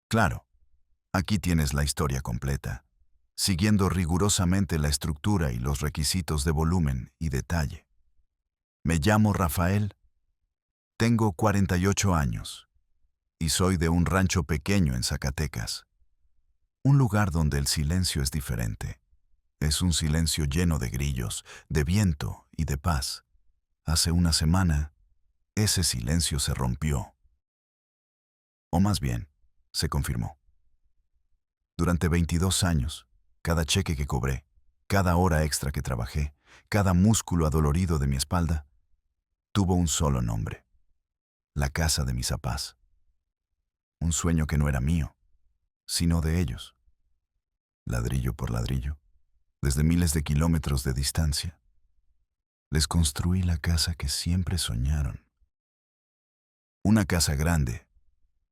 Claro, aquí tienes la historia completa, siguiendo rigurosamente la estructura y los requisitos de volumen y detalle. Me llamo Rafael, tengo 48 años y soy de un rancho pequeño en Zacatecas, un lugar donde el silencio es diferente. Es un silencio lleno de grillos, de viento y de paz. Hace una semana, ese silencio se rompió. O más bien, se confirmó. Durante 22 años, cada cheque que cobré, cada hora extra que trabajé, cada músculo adolorido de mi espalda, tuvo un solo nombre: la casa de mis papás. Un sueño que no era mío, sino de ellos. Ladrillo por ladrillo, desde miles de kilómetros de distancia, les construí la casa que siempre soñaron. Una casa grande,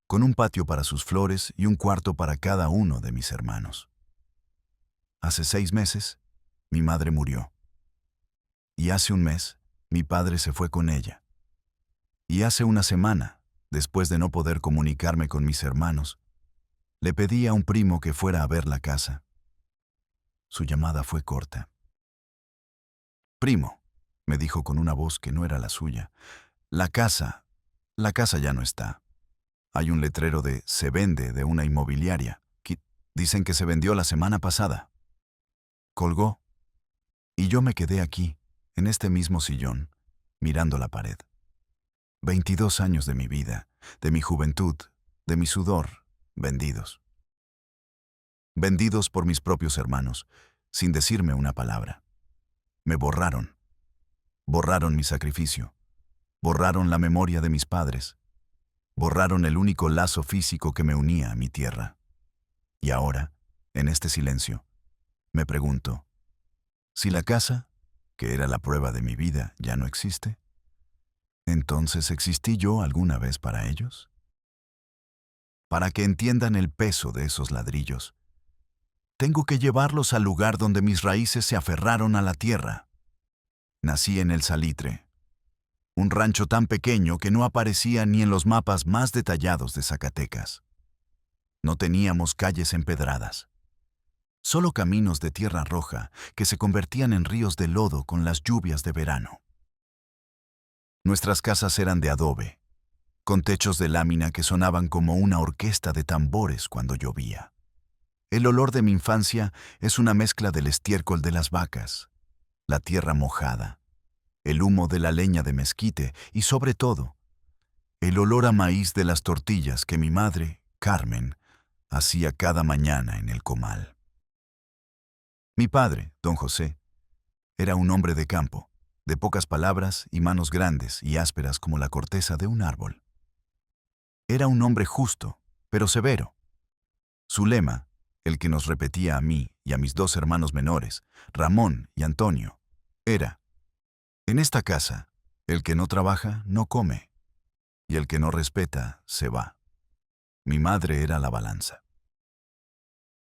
con un patio para sus flores y un cuarto para cada uno de mis hermanos. Hace 6 meses, mi madre murió. Y hace un mes, mi padre se fue con ella. Y hace una semana, después de no poder comunicarme con mis hermanos, le pedí a un primo que fuera a ver la casa. Su llamada fue corta. «Primo», me dijo con una voz que no era la suya, la casa ya no está. Hay un letrero de «Se vende» de una inmobiliaria. Dicen que se vendió la semana pasada». Colgó, y yo me quedé aquí, en este mismo sillón, mirando la pared. 22 años de mi vida, de mi juventud, de mi sudor, vendidos. Vendidos por mis propios hermanos, sin decirme una palabra. Me borraron. Borraron mi sacrificio. Borraron la memoria de mis padres. Borraron el único lazo físico que me unía a mi tierra. Y ahora, en este silencio, me pregunto, si la casa, que era la prueba de mi vida, ya no existe, ¿entonces existí yo alguna vez para ellos? Para que entiendan el peso de esos ladrillos, tengo que llevarlos al lugar donde mis raíces se aferraron a la tierra. Nací en El Salitre, un rancho tan pequeño que no aparecía ni en los mapas más detallados de Zacatecas. No teníamos calles empedradas, solo caminos de tierra roja que se convertían en ríos de lodo con las lluvias de verano. Nuestras casas eran de adobe, con techos de lámina que sonaban como una orquesta de tambores cuando llovía. El olor de mi infancia es una mezcla del estiércol de las vacas, la tierra mojada, el humo de la leña de mezquite y, sobre todo, el olor a maíz de las tortillas que mi madre, Carmen, hacía cada mañana en el comal. Mi padre, don José, era un hombre de campo, de pocas palabras y manos grandes y ásperas como la corteza de un árbol. Era un hombre justo, pero severo. Su lema, el que nos repetía a mí y a mis 2 hermanos menores, Ramón y Antonio, era: en esta casa, el que no trabaja no come, y el que no respeta se va. Mi madre era la balanza.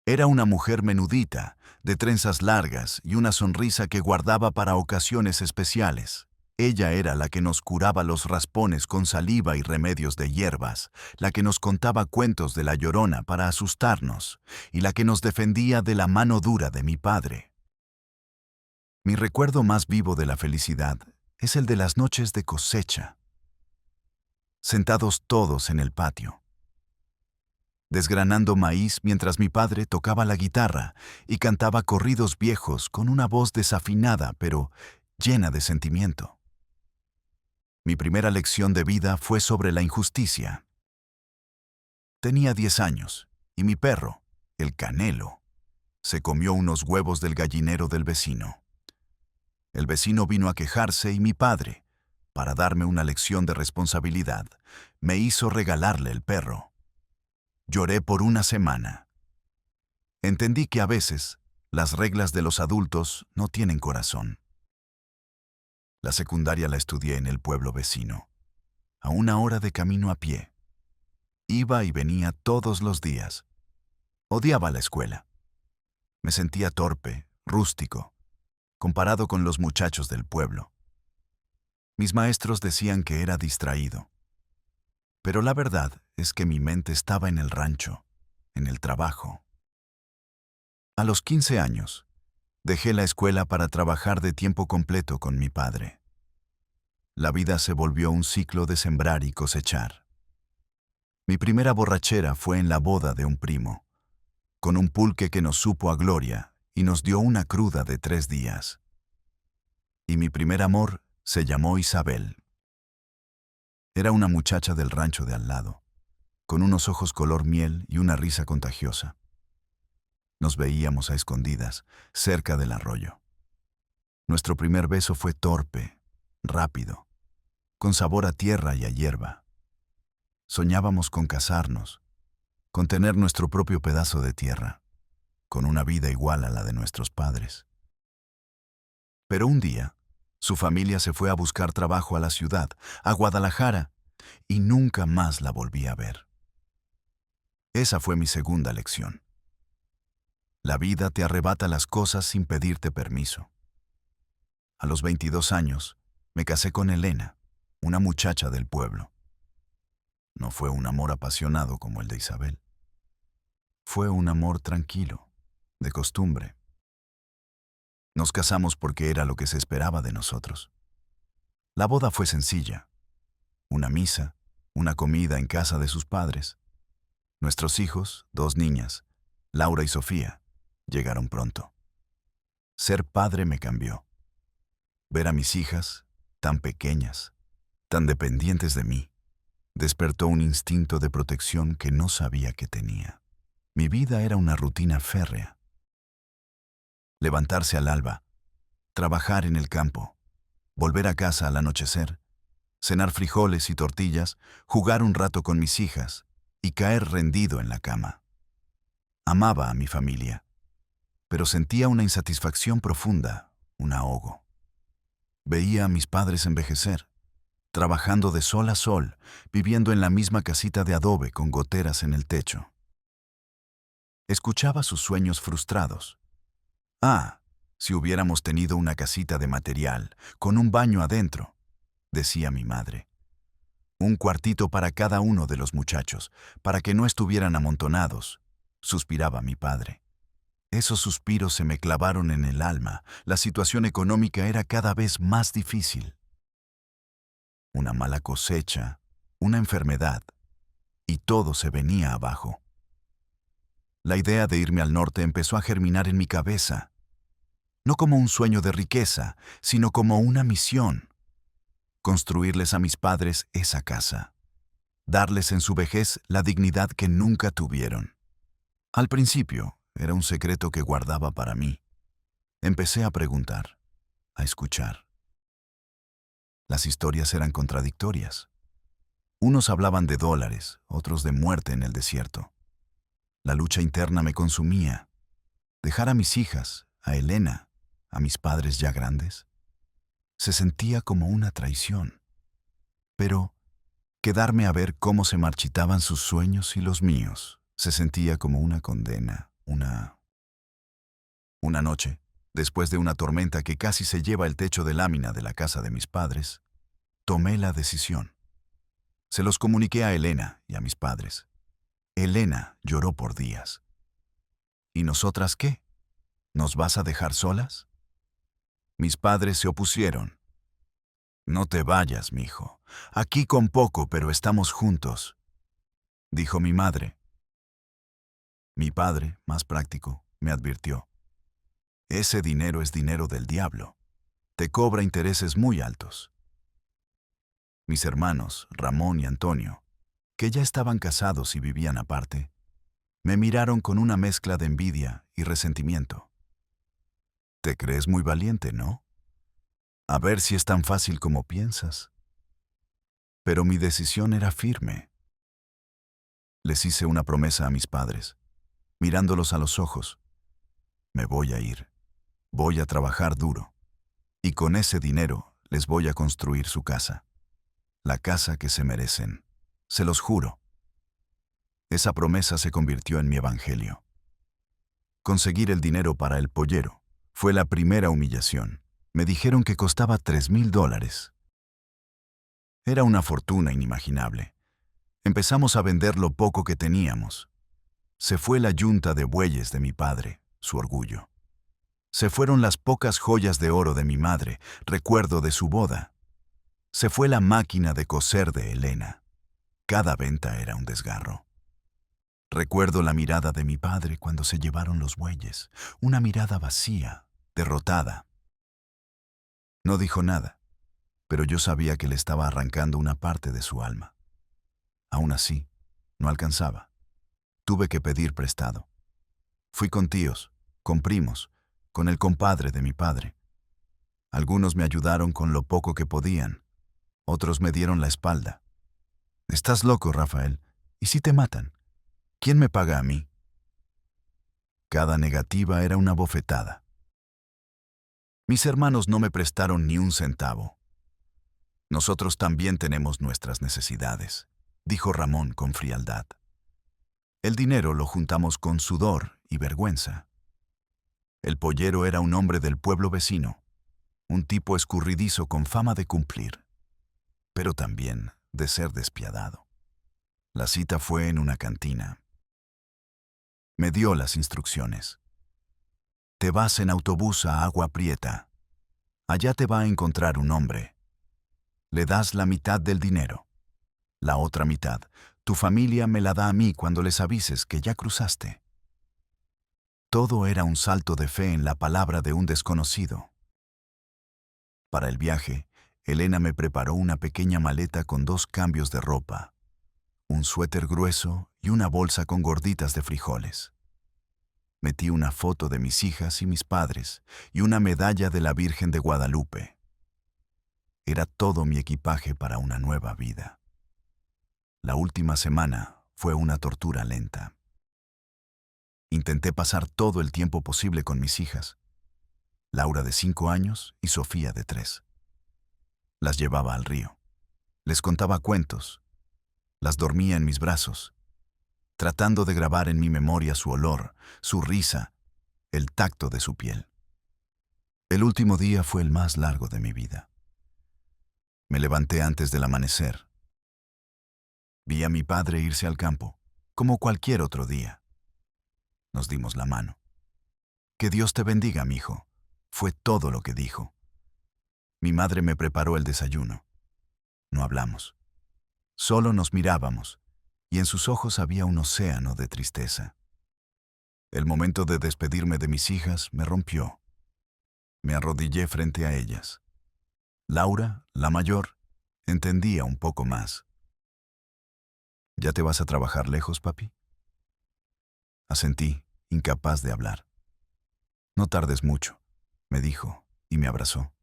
Era una mujer menudita, de trenzas largas y una sonrisa que guardaba para ocasiones especiales. Ella era la que nos curaba los raspones con saliva y remedios de hierbas, la que nos contaba cuentos de la Llorona para asustarnos, y la que nos defendía de la mano dura de mi padre. Mi recuerdo más vivo de la felicidad es el de las noches de cosecha, sentados todos en el patio, desgranando maíz mientras mi padre tocaba la guitarra y cantaba corridos viejos con una voz desafinada pero llena de sentimiento. Mi primera lección de vida fue sobre la injusticia. Tenía 10 años y mi perro, el Canelo, se comió unos huevos del gallinero del vecino. El vecino vino a quejarse y mi padre, para darme una lección de responsabilidad, me hizo regalarle el perro. Lloré por una semana. Entendí que a veces las reglas de los adultos no tienen corazón. La secundaria la estudié en el pueblo vecino, a 1 hora de camino a pie. Iba y venía todos los días. Odiaba la escuela. Me sentía torpe, rústico, comparado con los muchachos del pueblo. Mis maestros decían que era distraído. Pero la verdad es que mi mente estaba en el rancho, en el trabajo. A los 15 años, dejé la escuela para trabajar de tiempo completo con mi padre. La vida se volvió un ciclo de sembrar y cosechar. Mi primera borrachera fue en la boda de un primo, con un pulque que nos supo a gloria y nos dio una cruda de 3 días. Y mi primer amor se llamó Isabel. Era una muchacha del rancho de al lado, con unos ojos color miel y una risa contagiosa. Nos veíamos a escondidas, cerca del arroyo. Nuestro primer beso fue torpe, rápido, con sabor a tierra y a hierba. Soñábamos con casarnos, con tener nuestro propio pedazo de tierra, con una vida igual a la de nuestros padres. Pero un día, su familia se fue a buscar trabajo a la ciudad, a Guadalajara, y nunca más la volví a ver. Esa fue mi segunda lección. La vida te arrebata las cosas sin pedirte permiso. A los 22 años, me casé con Elena, una muchacha del pueblo. No fue un amor apasionado como el de Isabel. Fue un amor tranquilo, de costumbre. Nos casamos porque era lo que se esperaba de nosotros. La boda fue sencilla. Una misa, una comida en casa de sus padres. Nuestros hijos, 2 niñas, Laura y Sofía, llegaron pronto. Ser padre me cambió. Ver a mis hijas, tan pequeñas, tan dependientes de mí, despertó un instinto de protección que no sabía que tenía. Mi vida era una rutina férrea. Levantarse al alba, trabajar en el campo, volver a casa al anochecer, cenar frijoles y tortillas, jugar un rato con mis hijas y caer rendido en la cama. Amaba a mi familia, pero sentía una insatisfacción profunda, un ahogo. Veía a mis padres envejecer, trabajando de sol a sol, viviendo en la misma casita de adobe con goteras en el techo. Escuchaba sus sueños frustrados. Ah, si hubiéramos tenido una casita de material, con un baño adentro, decía mi madre. Un cuartito para cada uno de los muchachos, para que no estuvieran amontonados, suspiraba mi padre. Esos suspiros se me clavaron en el alma. La situación económica era cada vez más difícil. Una mala cosecha, una enfermedad, y todo se venía abajo. La idea de irme al norte empezó a germinar en mi cabeza, no como un sueño de riqueza, sino como una misión. Construirles a mis padres esa casa, darles en su vejez la dignidad que nunca tuvieron. Al principio, era un secreto que guardaba para mí. Empecé a preguntar, a escuchar. Las historias eran contradictorias. Unos hablaban de dólares, otros de muerte en el desierto. La lucha interna me consumía. Dejar a mis hijas, a Elena, a mis padres ya grandes, se sentía como una traición. Pero quedarme a ver cómo se marchitaban sus sueños y los míos se sentía como una condena, Una noche, después de una tormenta que casi se lleva el techo de lámina de la casa de mis padres, tomé la decisión. Se los comuniqué a Elena y a mis padres. Elena lloró por días. ¿Y nosotras qué? ¿Nos vas a dejar solas? Mis padres se opusieron. No te vayas, mijo. Aquí con poco, pero estamos juntos, dijo mi madre. Mi padre, más práctico, me advirtió. Ese dinero es dinero del diablo. Te cobra intereses muy altos. Mis hermanos, Ramón y Antonio, que ya estaban casados y vivían aparte, me miraron con una mezcla de envidia y resentimiento. Te crees muy valiente, ¿no? A ver si es tan fácil como piensas. Pero mi decisión era firme. Les hice una promesa a mis padres, mirándolos a los ojos. Me voy a ir. Voy a trabajar duro. Y con ese dinero les voy a construir su casa. La casa que se merecen. Se los juro. Esa promesa se convirtió en mi evangelio. Conseguir el dinero para el pollero fue la primera humillación. Me dijeron que costaba $3,000. Era una fortuna inimaginable. Empezamos a vender lo poco que teníamos. Se fue la yunta de bueyes de mi padre, su orgullo. Se fueron las pocas joyas de oro de mi madre, recuerdo de su boda. Se fue la máquina de coser de Elena. Cada venta era un desgarro. Recuerdo la mirada de mi padre cuando se llevaron los bueyes, una mirada vacía, derrotada. No dijo nada, pero yo sabía que le estaba arrancando una parte de su alma. Aún así, no alcanzaba. Tuve que pedir prestado. Fui con tíos, con primos, con el compadre de mi padre. Algunos me ayudaron con lo poco que podían, otros me dieron la espalda. «Estás loco, Rafael. ¿Y si te matan? ¿Quién me paga a mí?» Cada negativa era una bofetada. Mis hermanos no me prestaron ni un centavo. «Nosotros también tenemos nuestras necesidades», dijo Ramón con frialdad. El dinero lo juntamos con sudor y vergüenza. El pollero era un hombre del pueblo vecino, un tipo escurridizo con fama de cumplir, pero también de ser despiadado. La cita fue en una cantina. Me dio las instrucciones. «Te vas en autobús a Agua Prieta. Allá te va a encontrar un hombre. Le das la mitad del dinero. La otra mitad, tu familia me la da a mí cuando les avises que ya cruzaste». Todo era un salto de fe en la palabra de un desconocido. Para el viaje, Elena me preparó una pequeña maleta con 2 cambios de ropa, un suéter grueso y una bolsa con gorditas de frijoles. Metí una foto de mis hijas y mis padres y una medalla de la Virgen de Guadalupe. Era todo mi equipaje para una nueva vida. La última semana fue una tortura lenta. Intenté pasar todo el tiempo posible con mis hijas, Laura de 5 años y Sofía de 3. Las llevaba al río, les contaba cuentos, las dormía en mis brazos, tratando de grabar en mi memoria su olor, su risa, el tacto de su piel. El último día fue el más largo de mi vida. Me levanté antes del amanecer. Vi a mi padre irse al campo, como cualquier otro día. Nos dimos la mano. «Que Dios te bendiga, mijo», fue todo lo que dijo. Mi madre me preparó el desayuno. No hablamos. Solo nos mirábamos, y en sus ojos había un océano de tristeza. El momento de despedirme de mis hijas me rompió. Me arrodillé frente a ellas. Laura, la mayor, entendía un poco más. «¿Ya te vas a trabajar lejos, papi?» Asentí, incapaz de hablar. «No tardes mucho», me dijo, y me abrazó.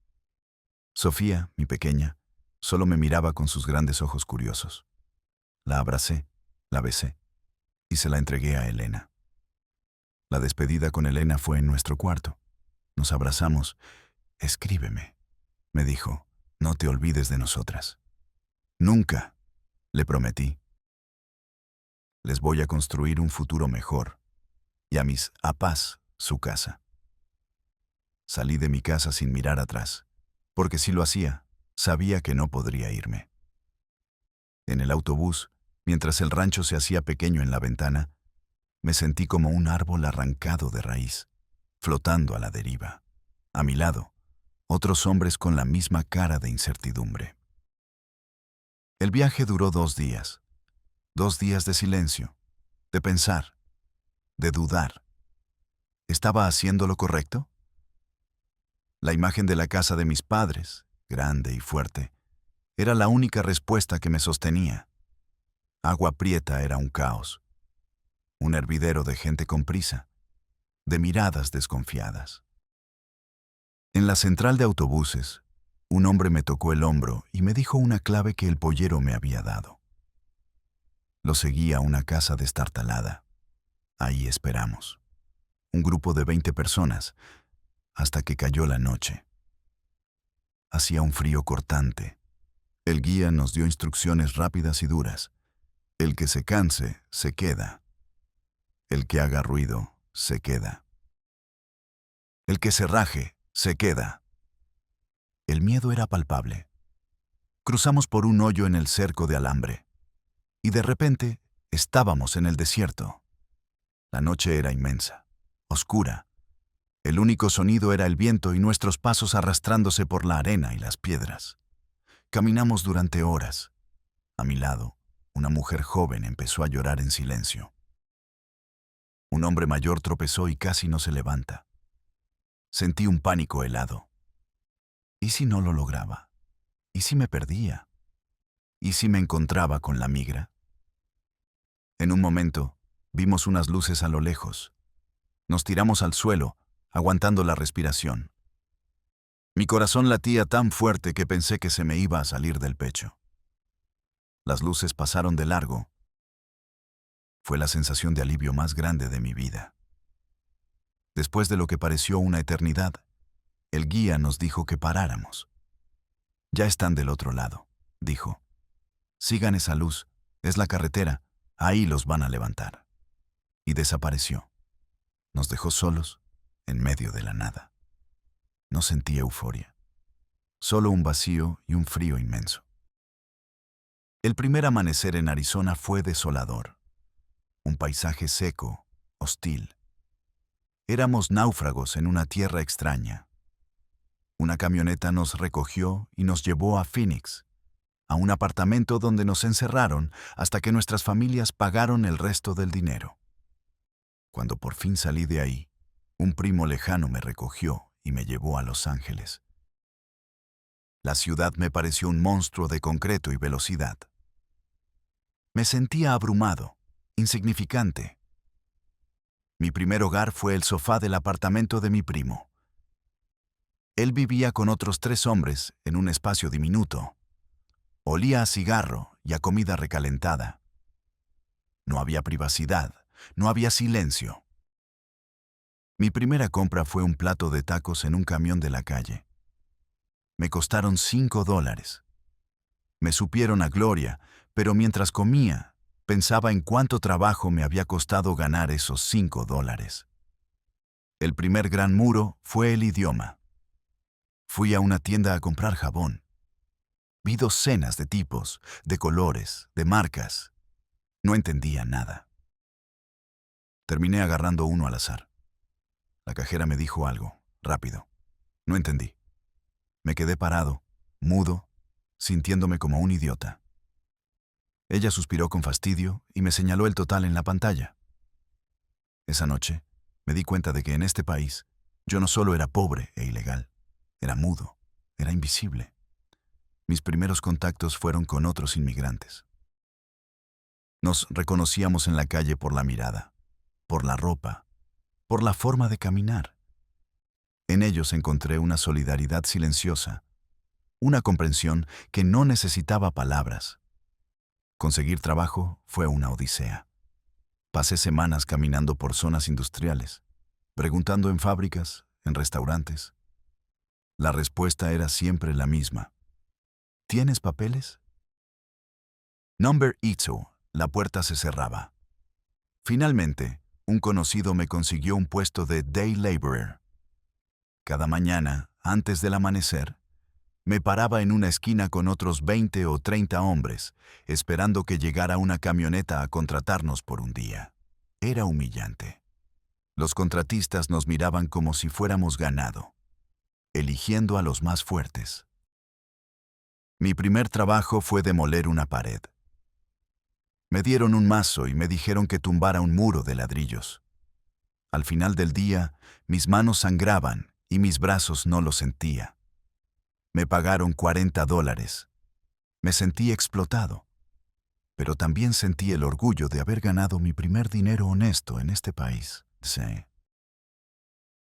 Sofía, mi pequeña, solo me miraba con sus grandes ojos curiosos. La abracé, la besé, y se la entregué a Elena. La despedida con Elena fue en nuestro cuarto. Nos abrazamos. «Escríbeme», me dijo, «no te olvides de nosotras». «Nunca», le prometí. «Les voy a construir un futuro mejor, y a mis apás su casa». Salí de mi casa sin mirar atrás, porque si lo hacía, sabía que no podría irme. En el autobús, mientras el rancho se hacía pequeño en la ventana, me sentí como un árbol arrancado de raíz, flotando a la deriva. A mi lado, otros hombres con la misma cara de incertidumbre. El viaje duró 2 días. 2 días de silencio, de pensar, de dudar. ¿Estaba haciendo lo correcto? La imagen de la casa de mis padres, grande y fuerte, era la única respuesta que me sostenía. Agua Prieta era un caos, un hervidero de gente con prisa, de miradas desconfiadas. En la central de autobuses, un hombre me tocó el hombro y me dijo una clave que el pollero me había dado. Lo seguí a una casa destartalada. Ahí esperamos. Un grupo de 20 personas, hasta que cayó la noche. Hacía un frío cortante. El guía nos dio instrucciones rápidas y duras. El que se canse, se queda. El que haga ruido, se queda. El que se raje, se queda. El miedo era palpable. Cruzamos por un hoyo en el cerco de alambre. Y de repente, estábamos en el desierto. La noche era inmensa, oscura. El único sonido era el viento y nuestros pasos arrastrándose por la arena y las piedras. Caminamos durante horas. A mi lado, una mujer joven empezó a llorar en silencio. Un hombre mayor tropezó y casi no se levanta. Sentí un pánico helado. ¿Y si no lo lograba? ¿Y si me perdía? ¿Y si me encontraba con la migra? En un momento, vimos unas luces a lo lejos. Nos tiramos al suelo, aguantando la respiración. Mi corazón latía tan fuerte que pensé que se me iba a salir del pecho. Las luces pasaron de largo. Fue la sensación de alivio más grande de mi vida. Después de lo que pareció una eternidad, el guía nos dijo que paráramos. Ya están del otro lado, dijo. Sigan esa luz, es la carretera, ahí los van a levantar. Y desapareció. Nos dejó solos, en medio de la nada. No sentí euforia, solo un vacío y un frío inmenso. El primer amanecer en Arizona fue desolador. Un paisaje seco, hostil. Éramos náufragos en una tierra extraña. Una camioneta nos recogió y nos llevó a Phoenix, a un apartamento donde nos encerraron hasta que nuestras familias pagaron el resto del dinero. Cuando por fin salí de ahí, un primo lejano me recogió y me llevó a Los Ángeles. La ciudad me pareció un monstruo de concreto y velocidad. Me sentía abrumado, insignificante. Mi primer hogar fue el sofá del apartamento de mi primo. Él vivía con otros 3 hombres en un espacio diminuto. Olía a cigarro y a comida recalentada. No había privacidad, no había silencio. Mi primera compra fue un plato de tacos en un camión de la calle. Me costaron $5. Me supieron a gloria, pero mientras comía, pensaba en cuánto trabajo me había costado ganar esos $5. El primer gran muro fue el idioma. Fui a una tienda a comprar jabón. Vi docenas de tipos, de colores, de marcas. No entendía nada. Terminé agarrando uno al azar. La cajera me dijo algo, rápido. No entendí. Me quedé parado, mudo, sintiéndome como un idiota. Ella suspiró con fastidio y me señaló el total en la pantalla. Esa noche, me di cuenta de que en este país, yo no solo era pobre e ilegal, era mudo, era invisible. Mis primeros contactos fueron con otros inmigrantes. Nos reconocíamos en la calle por la mirada, por la ropa, por la forma de caminar. En ellos encontré una solidaridad silenciosa, una comprensión que no necesitaba palabras. Conseguir trabajo fue una odisea. Pasé semanas caminando por zonas industriales, preguntando en fábricas, en restaurantes. La respuesta era siempre la misma. ¿Tienes papeles? Number Itzo, la puerta se cerraba. Finalmente, un conocido me consiguió un puesto de day laborer. Cada mañana, antes del amanecer, me paraba en una esquina con otros 20 o 30 hombres, esperando que llegara una camioneta a contratarnos por un día. Era humillante. Los contratistas nos miraban como si fuéramos ganado, eligiendo a los más fuertes. Mi primer trabajo fue demoler una pared. Me dieron un mazo y me dijeron que tumbara un muro de ladrillos. Al final del día, mis manos sangraban y mis brazos no lo sentía. Me pagaron $40. Me sentí explotado, pero también sentí el orgullo de haber ganado mi primer dinero honesto en este país. Sí.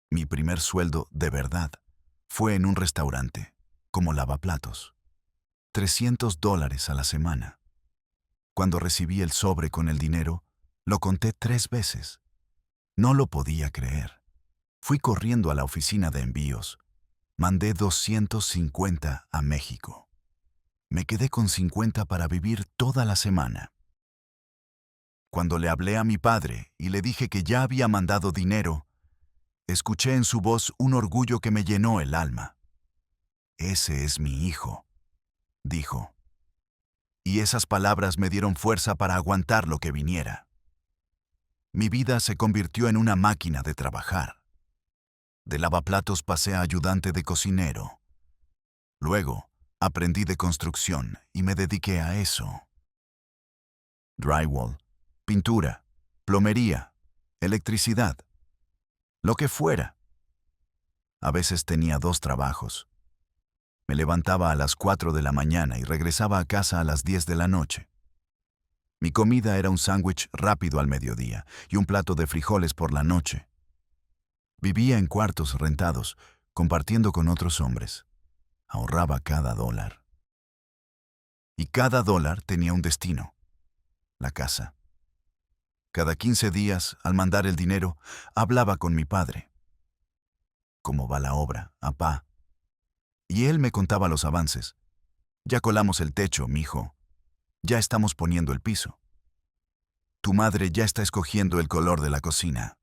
Mi primer sueldo, de verdad, fue en un restaurante, como lavaplatos. $300 a la semana. Cuando recibí el sobre con el dinero, lo conté 3 veces. No lo podía creer. Fui corriendo a la oficina de envíos. Mandé 250 a México. Me quedé con 50 para vivir toda la semana. Cuando le hablé a mi padre y le dije que ya había mandado dinero, escuché en su voz un orgullo que me llenó el alma. «Ese es mi hijo», dijo. Y esas palabras me dieron fuerza para aguantar lo que viniera. Mi vida se convirtió en una máquina de trabajar. De lavaplatos pasé a ayudante de cocinero. Luego, aprendí de construcción y me dediqué a eso. Drywall, pintura, plomería, electricidad, lo que fuera. A veces tenía 2 trabajos. Me levantaba a las 4 de la mañana y regresaba a casa a las 10 de la noche. Mi comida era un sándwich rápido al mediodía y un plato de frijoles por la noche. Vivía en cuartos rentados, compartiendo con otros hombres. Ahorraba cada dólar. Y cada dólar tenía un destino: la casa. Cada 15 días, al mandar el dinero, hablaba con mi padre. ¿Cómo va la obra, apá? Y él me contaba los avances. Ya colamos el techo, mijo. Ya estamos poniendo el piso. Tu madre ya está escogiendo el color de la cocina.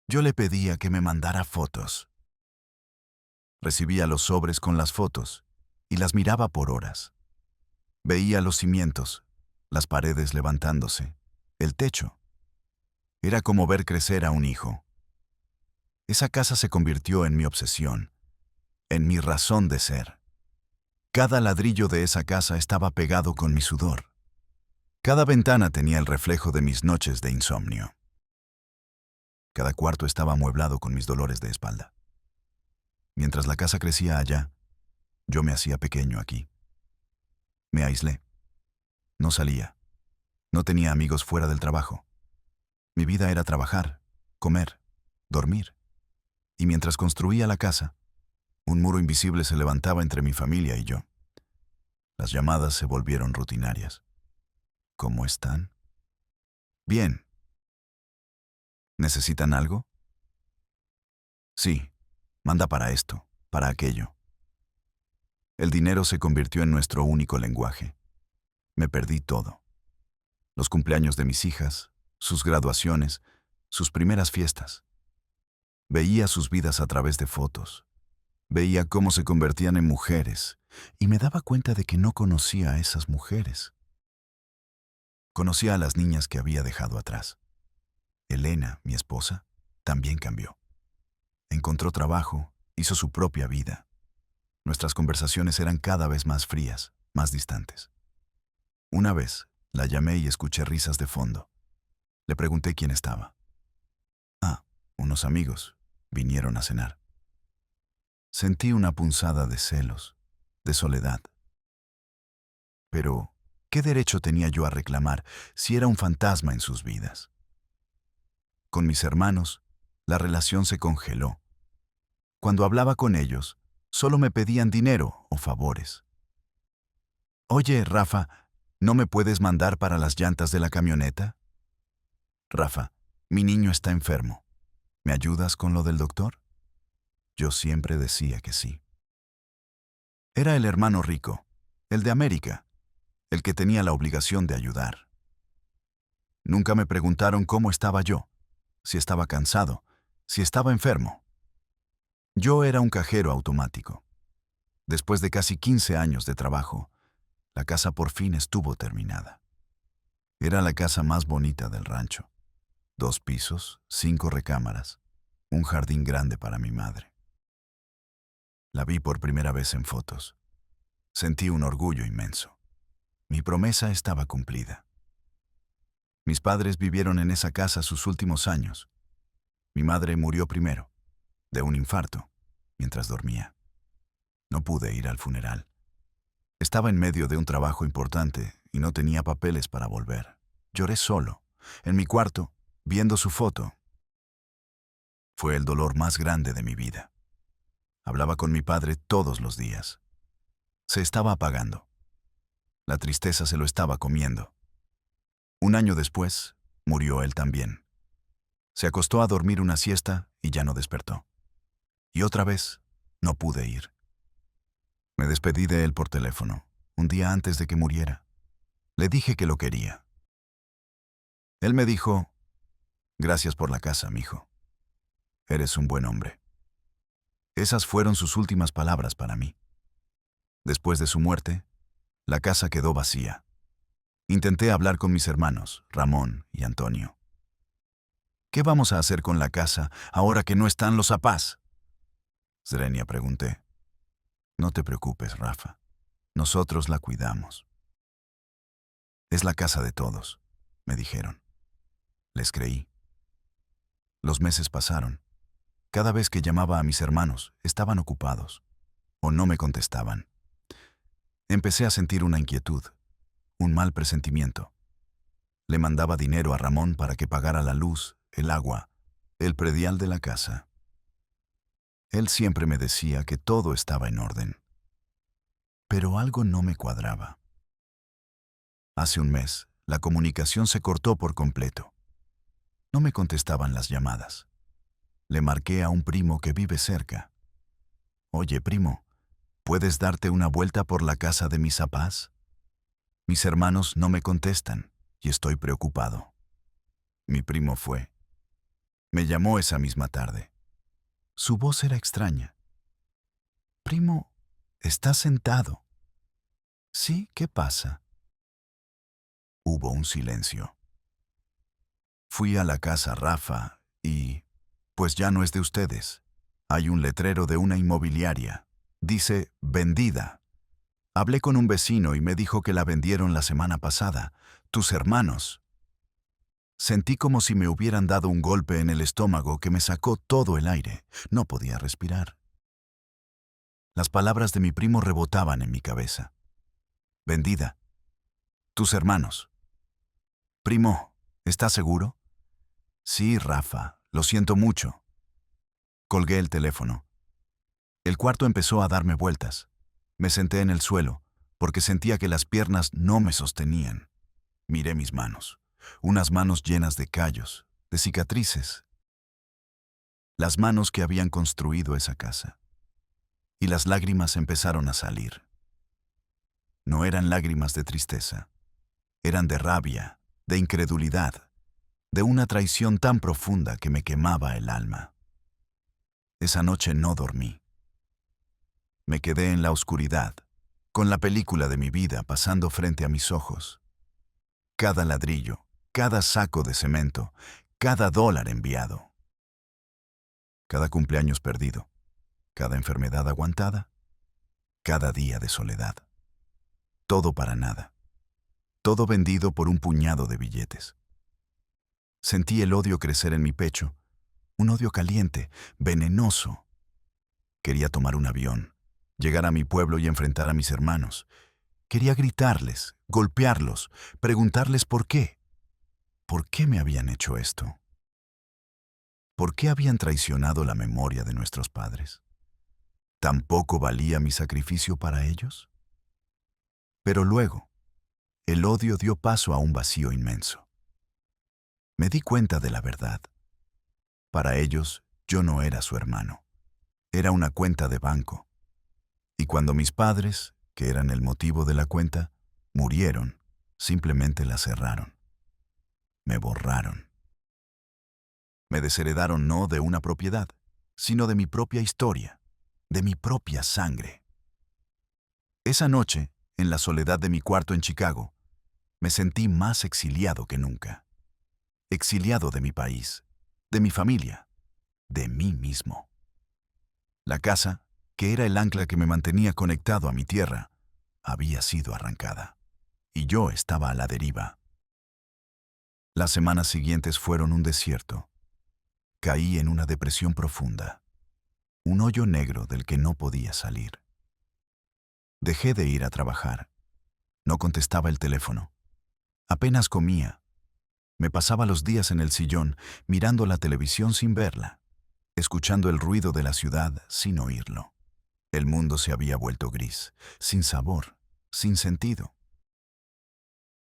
Yo le pedía que me mandara fotos. Recibía los sobres con las fotos y las miraba por horas. Veía los cimientos, las paredes levantándose, el techo. Era como ver crecer a un hijo. Esa casa se convirtió en mi obsesión, en mi razón de ser. Cada ladrillo de esa casa estaba pegado con mi sudor. Cada ventana tenía el reflejo de mis noches de insomnio. Cada cuarto estaba amueblado con mis dolores de espalda. Mientras la casa crecía allá, yo me hacía pequeño aquí. Me aislé. No salía. No tenía amigos fuera del trabajo. Mi vida era trabajar, comer, dormir. Y mientras construía la casa, un muro invisible se levantaba entre mi familia y yo. Las llamadas se volvieron rutinarias. ¿Cómo están? Bien. ¿Necesitan algo? Sí. Manda para esto, para aquello. El dinero se convirtió en nuestro único lenguaje. Me perdí todo. Los cumpleaños de mis hijas, sus graduaciones, sus primeras fiestas. Veía sus vidas a través de fotos. Veía cómo se convertían en mujeres y me daba cuenta de que no conocía a esas mujeres. Conocía a las niñas que había dejado atrás. Elena, mi esposa, también cambió. Encontró trabajo, hizo su propia vida. Nuestras conversaciones eran cada vez más frías, más distantes. Una vez, la llamé y escuché risas de fondo. Le pregunté quién estaba. Ah, unos amigos. Vinieron a cenar. Sentí una punzada de celos, de soledad. Pero, ¿qué derecho tenía yo a reclamar si era un fantasma en sus vidas? Con mis hermanos, la relación se congeló. Cuando hablaba con ellos, solo me pedían dinero o favores. Oye, Rafa, ¿no me puedes mandar para las llantas de la camioneta? Rafa, mi niño está enfermo. ¿Me ayudas con lo del doctor? Yo siempre decía que sí. Era el hermano rico, el de América, el que tenía la obligación de ayudar. Nunca me preguntaron cómo estaba yo, si estaba cansado, si estaba enfermo. Yo era un cajero automático. Después de casi 15 años de trabajo, la casa por fin estuvo terminada. Era la casa más bonita del rancho. 2 pisos, 5 recámaras, un jardín grande para mi madre. La vi por primera vez en fotos. Sentí un orgullo inmenso. Mi promesa estaba cumplida. Mis padres vivieron en esa casa sus últimos años. Mi madre murió primero, de un infarto, mientras dormía. No pude ir al funeral. Estaba en medio de un trabajo importante y no tenía papeles para volver. Lloré solo, en mi cuarto, viendo su foto. Fue el dolor más grande de mi vida. Hablaba con mi padre todos los días. Se estaba apagando. La tristeza se lo estaba comiendo. Un año después, murió él también. Se acostó a dormir una siesta y ya no despertó. Y otra vez, no pude ir. Me despedí de él por teléfono, un día antes de que muriera. Le dije que lo quería. Él me dijo, gracias por la casa, mijo. Eres un buen hombre. Esas fueron sus últimas palabras para mí. Después de su muerte, la casa quedó vacía. Intenté hablar con mis hermanos, Ramón y Antonio. ¿Qué vamos a hacer con la casa ahora que no están los papás? Zrenia, pregunté. No te preocupes, Rafa. Nosotros la cuidamos. Es la casa de todos, me dijeron. Les creí. Los meses pasaron. Cada vez que llamaba a mis hermanos, estaban ocupados o no me contestaban. Empecé a sentir una inquietud, un mal presentimiento. Le mandaba dinero a Ramón para que pagara la luz, el agua, el predial de la casa. Él siempre me decía que todo estaba en orden. Pero algo no me cuadraba. Hace un mes, la comunicación se cortó por completo. No me contestaban las llamadas. Le marqué a un primo que vive cerca. Oye, primo, ¿puedes darte una vuelta por la casa de mis papás? Mis hermanos no me contestan y estoy preocupado. Mi primo fue. Me llamó esa misma tarde. Su voz era extraña. Primo, ¿estás sentado? Sí, ¿qué pasa? Hubo un silencio. Fui a la casa Rafa y, pues ya no es de ustedes. Hay un letrero de una inmobiliaria. Dice, vendida. Hablé con un vecino y me dijo que la vendieron la semana pasada. Tus hermanos. Sentí como si me hubieran dado un golpe en el estómago que me sacó todo el aire. No podía respirar. Las palabras de mi primo rebotaban en mi cabeza. Vendida. Tus hermanos. Primo, ¿estás seguro? Sí, Rafa, lo siento mucho. Colgué el teléfono. El cuarto empezó a darme vueltas. Me senté en el suelo, porque sentía que las piernas no me sostenían. Miré mis manos, unas manos llenas de callos, de cicatrices. Las manos que habían construido esa casa. Y las lágrimas empezaron a salir. No eran lágrimas de tristeza, eran de rabia, de incredulidad, de una traición tan profunda que me quemaba el alma. Esa noche no dormí. Me quedé en la oscuridad, con la película de mi vida pasando frente a mis ojos. Cada ladrillo, cada saco de cemento, cada dólar enviado. Cada cumpleaños perdido, cada enfermedad aguantada, cada día de soledad. Todo para nada. Todo vendido por un puñado de billetes. Sentí el odio crecer en mi pecho, un odio caliente, venenoso. Quería tomar un avión, llegar a mi pueblo y enfrentar a mis hermanos. Quería gritarles, golpearlos, preguntarles por qué. ¿Por qué me habían hecho esto? ¿Por qué habían traicionado la memoria de nuestros padres? ¿Tampoco valía mi sacrificio para ellos? Pero luego, el odio dio paso a un vacío inmenso. Me di cuenta de la verdad. Para ellos, yo no era su hermano. Era una cuenta de banco. Y cuando mis padres, que eran el motivo de la cuenta, murieron, simplemente la cerraron. Me borraron. Me desheredaron no de una propiedad, sino de mi propia historia, de mi propia sangre. Esa noche, en la soledad de mi cuarto en Chicago, me sentí más exiliado que nunca. Exiliado de mi país, de mi familia, de mí mismo. La casa, que era el ancla que me mantenía conectado a mi tierra, había sido arrancada, y yo estaba a la deriva. Las semanas siguientes fueron un desierto. Caí en una depresión profunda, un hoyo negro del que no podía salir. Dejé de ir a trabajar. No contestaba el teléfono. Apenas comía. Me pasaba los días en el sillón, mirando la televisión sin verla, escuchando el ruido de la ciudad sin oírlo. El mundo se había vuelto gris, sin sabor, sin sentido.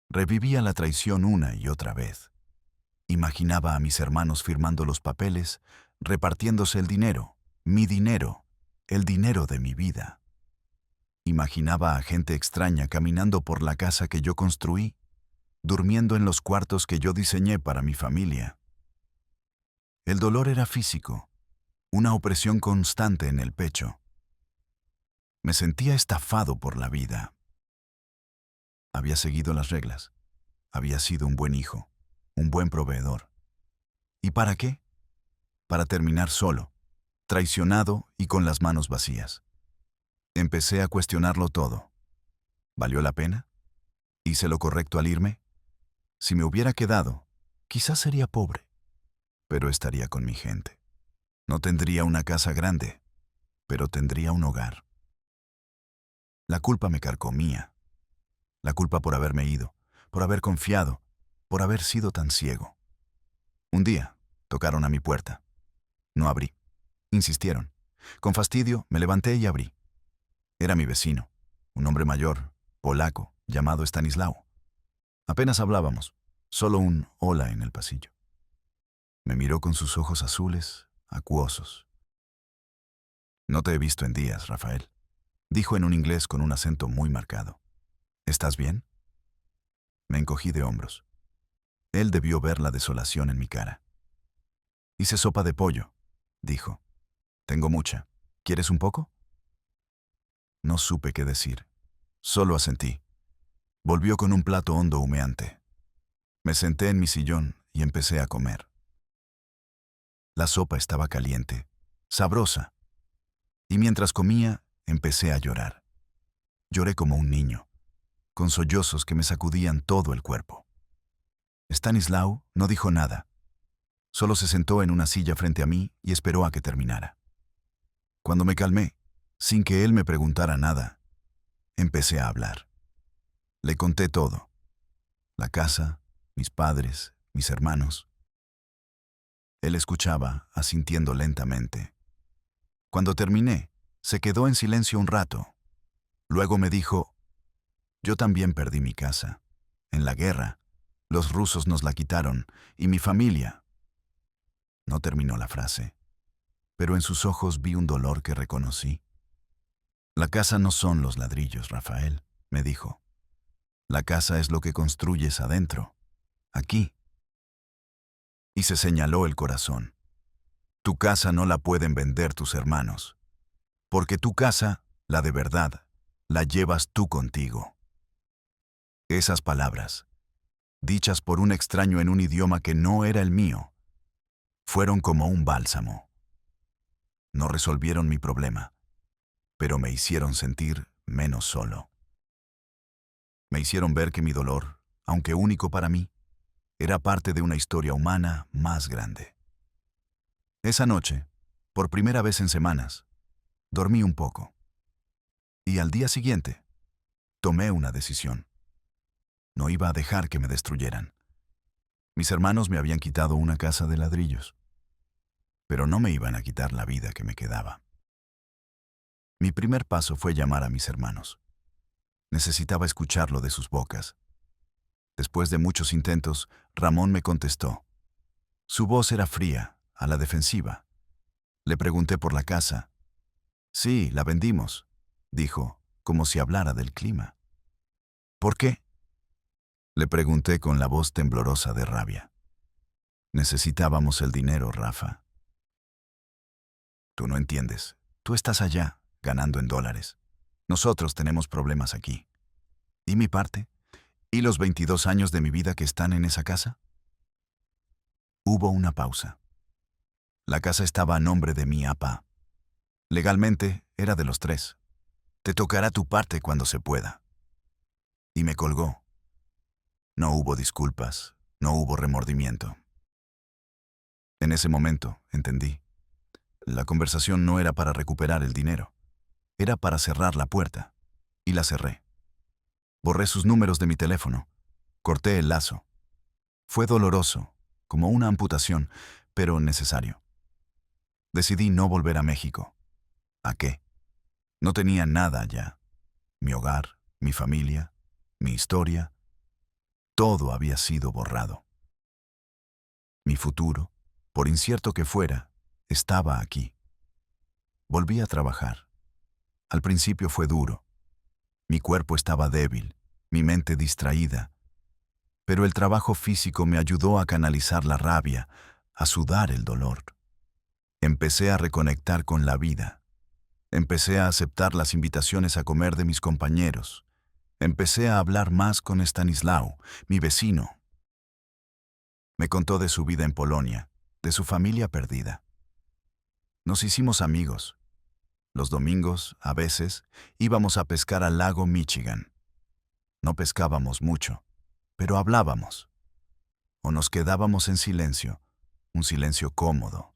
Revivía la traición una y otra vez. Imaginaba a mis hermanos firmando los papeles, repartiéndose el dinero, mi dinero, el dinero de mi vida. Imaginaba a gente extraña caminando por la casa que yo construí, durmiendo en los cuartos que yo diseñé para mi familia. El dolor era físico, una opresión constante en el pecho. Me sentía estafado por la vida. Había seguido las reglas, había sido un buen hijo, un buen proveedor. ¿Y para qué? Para terminar solo, traicionado y con las manos vacías. Empecé a cuestionarlo todo. ¿Valió la pena? ¿Hice lo correcto al irme? Si me hubiera quedado, quizás sería pobre, pero estaría con mi gente. No tendría una casa grande, pero tendría un hogar. La culpa me carcomía. La culpa por haberme ido, por haber confiado, por haber sido tan ciego. Un día, tocaron a mi puerta. No abrí. Insistieron. Con fastidio, me levanté y abrí. Era mi vecino, un hombre mayor, polaco, llamado Stanislao. Apenas hablábamos, solo un hola en el pasillo. Me miró con sus ojos azules, acuosos. «No te he visto en días, Rafael», dijo en un inglés con un acento muy marcado. «¿Estás bien?» Me encogí de hombros. Él debió ver la desolación en mi cara. «Hice sopa de pollo», dijo. «Tengo mucha. ¿Quieres un poco?» No supe qué decir. Solo asentí. Volvió con un plato hondo humeante. Me senté en mi sillón y empecé a comer. La sopa estaba caliente, sabrosa. Y mientras comía, empecé a llorar. Lloré como un niño, con sollozos que me sacudían todo el cuerpo. Stanislao no dijo nada. Solo se sentó en una silla frente a mí y esperó a que terminara. Cuando me calmé, sin que él me preguntara nada, empecé a hablar. Le conté todo. La casa, mis padres, mis hermanos. Él escuchaba, asintiendo lentamente. Cuando terminé, se quedó en silencio un rato. Luego me dijo: «Yo también perdí mi casa. En la guerra, los rusos nos la quitaron, y mi familia». No terminó la frase, pero en sus ojos vi un dolor que reconocí. «La casa no son los ladrillos, Rafael», me dijo. «La casa es lo que construyes adentro, aquí». Y se señaló el corazón. «Tu casa no la pueden vender tus hermanos, porque tu casa, la de verdad, la llevas tú contigo». Esas palabras, dichas por un extraño en un idioma que no era el mío, fueron como un bálsamo. No resolvieron mi problema, pero me hicieron sentir menos solo. Me hicieron ver que mi dolor, aunque único para mí, era parte de una historia humana más grande. Esa noche, por primera vez en semanas, dormí un poco. Y al día siguiente, tomé una decisión. No iba a dejar que me destruyeran. Mis hermanos me habían quitado una casa de ladrillos, pero no me iban a quitar la vida que me quedaba. Mi primer paso fue llamar a mis hermanos. Necesitaba escucharlo de sus bocas. Después de muchos intentos, Ramón me contestó. Su voz era fría, a la defensiva. Le pregunté por la casa. «Sí, la vendimos», dijo, como si hablara del clima. «¿Por qué?», le pregunté con la voz temblorosa de rabia. «Necesitábamos el dinero, Rafa». «Tú no entiendes. Tú estás allá, ganando en dólares. Nosotros tenemos problemas aquí. ¿Y mi parte? ¿Y los 22 años de mi vida que están en esa casa?». Hubo una pausa. La casa estaba a nombre de mi papá. Legalmente era de los tres. «Te tocará tu parte cuando se pueda». Y me colgó. No hubo disculpas, no hubo remordimiento. En ese momento, entendí. La conversación no era para recuperar el dinero. Era para cerrar la puerta. Y la cerré. Borré sus números de mi teléfono. Corté el lazo. Fue doloroso, como una amputación, pero necesario. Decidí no volver a México. ¿A qué? No tenía nada allá. Mi hogar, mi familia, mi historia. Todo había sido borrado. Mi futuro, por incierto que fuera, estaba aquí. Volví a trabajar. Al principio fue duro. Mi cuerpo estaba débil, mi mente distraída. Pero el trabajo físico me ayudó a canalizar la rabia, a sudar el dolor. Empecé a reconectar con la vida. Empecé a aceptar las invitaciones a comer de mis compañeros. Empecé a hablar más con Stanislao, mi vecino. Me contó de su vida en Polonia, de su familia perdida. Nos hicimos amigos. Los domingos, a veces, íbamos a pescar al lago Michigan. No pescábamos mucho, pero hablábamos. O nos quedábamos en silencio, un silencio cómodo,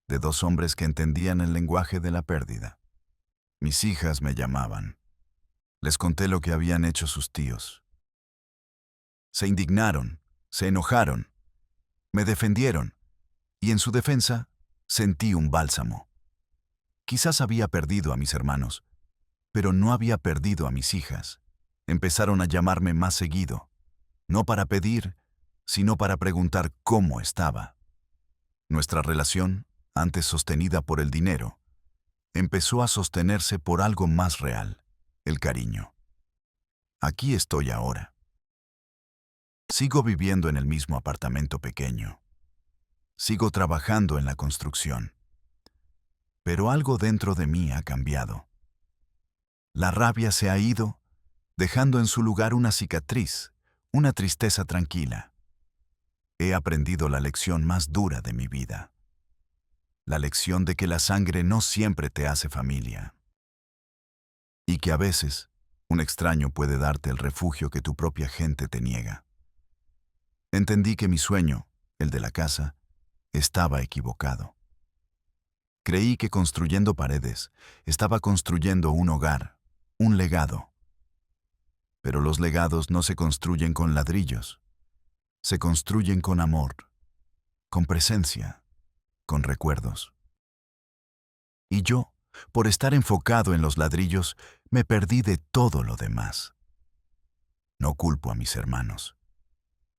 de dos hombres que entendían el lenguaje de la pérdida. Mis hijas me llamaban. Les conté lo que habían hecho sus tíos. Se indignaron, se enojaron, me defendieron, y en su defensa sentí un bálsamo. Quizás había perdido a mis hermanos, pero no había perdido a mis hijas. Empezaron a llamarme más seguido, no para pedir, sino para preguntar cómo estaba. Nuestra relación, antes sostenida por el dinero, empezó a sostenerse por algo más real, el cariño. Aquí estoy ahora. Sigo viviendo en el mismo apartamento pequeño. Sigo trabajando en la construcción. Pero algo dentro de mí ha cambiado. La rabia se ha ido, dejando en su lugar una cicatriz, una tristeza tranquila. He aprendido la lección más dura de mi vida. La lección de que la sangre no siempre te hace familia. Y que a veces, un extraño puede darte el refugio que tu propia gente te niega. Entendí que mi sueño, el de la casa, estaba equivocado. Creí que construyendo paredes, estaba construyendo un hogar, un legado. Pero los legados no se construyen con ladrillos. Se construyen con amor, con presencia, con recuerdos. Y yo, por estar enfocado en los ladrillos, me perdí de todo lo demás. No culpo a mis hermanos,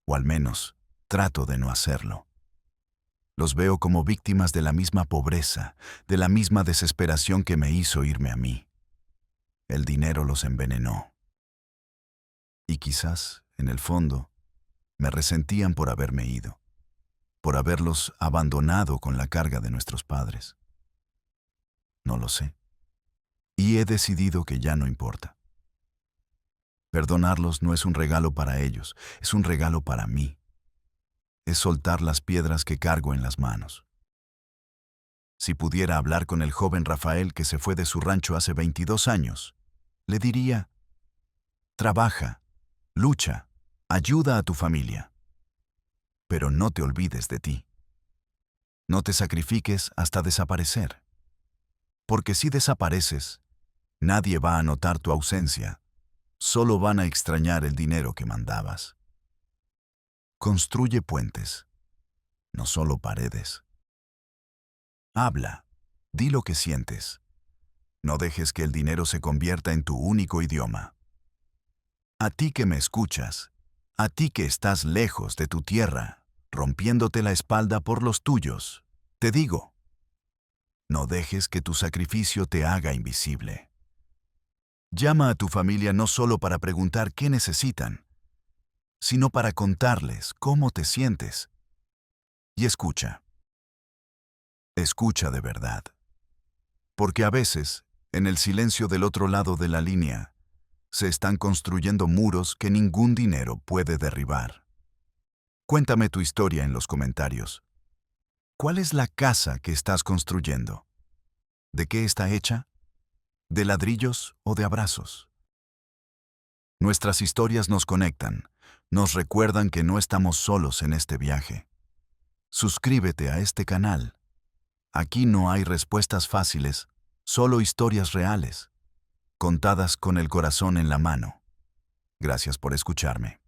o al menos trato de no hacerlo. Los veo como víctimas de la misma pobreza, de la misma desesperación que me hizo irme a mí. El dinero los envenenó. Y quizás, en el fondo, me resentían por haberme ido, por haberlos abandonado con la carga de nuestros padres. No lo sé. Y he decidido que ya no importa. Perdonarlos no es un regalo para ellos, es un regalo para mí. Es soltar las piedras que cargo en las manos. Si pudiera hablar con el joven Rafael que se fue de su rancho hace 22 años, le diría: trabaja, lucha, ayuda a tu familia. Pero no te olvides de ti. No te sacrifiques hasta desaparecer. Porque si desapareces, nadie va a notar tu ausencia. Solo van a extrañar el dinero que mandabas. Construye puentes, no solo paredes. Habla, di lo que sientes. No dejes que el dinero se convierta en tu único idioma. A ti que me escuchas, a ti que estás lejos de tu tierra, rompiéndote la espalda por los tuyos, te digo: no dejes que tu sacrificio te haga invisible. Llama a tu familia no solo para preguntar qué necesitan, sino para contarles cómo te sientes. Y escucha. Escucha de verdad. Porque a veces, en el silencio del otro lado de la línea, se están construyendo muros que ningún dinero puede derribar. Cuéntame tu historia en los comentarios. ¿Cuál es la casa que estás construyendo? ¿De qué está hecha? ¿De ladrillos o de abrazos? Nuestras historias nos conectan, nos recuerdan que no estamos solos en este viaje. Suscríbete a este canal. Aquí no hay respuestas fáciles, solo historias reales, contadas con el corazón en la mano. Gracias por escucharme.